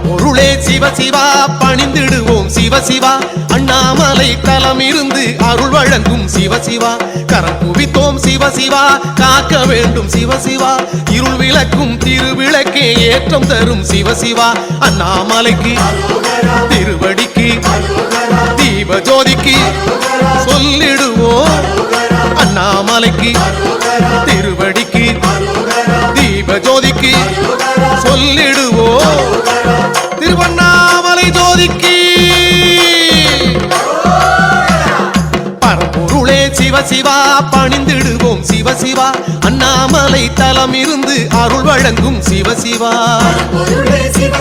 பரம்பொருளே சிவ சிவா பணிந்திடுவோம் சிவ சிவா அண்ணாமலை தலம் இருந்து அருள் வழங்கும் சிவ சிவா கரம் குவித்தோம் சிவ சிவா காக்க வேண்டும் சிவ சிவா இருள் விளக்கும் திருவிளக்கே ஏற்றம் தரும் சிவ சிவா அண்ணாமலைக்கு திருவடிக்கு தீப ஜோதிக்கு சொல்லிடுவோம் அண்ணாமலைக்கு திருவடிக்கு தீப ஜோதிக்கு சொல்லிடுவோம் திருவண்ணாமலை ஜோதிக்கு பரம்பொருளே சிவ சிவா பணிந்திடுவோம் சிவ சிவா அண்ணாமலை தலம் இருந்து அருள் வழங்கும் சிவ சிவா பரம்பொருளே சிவ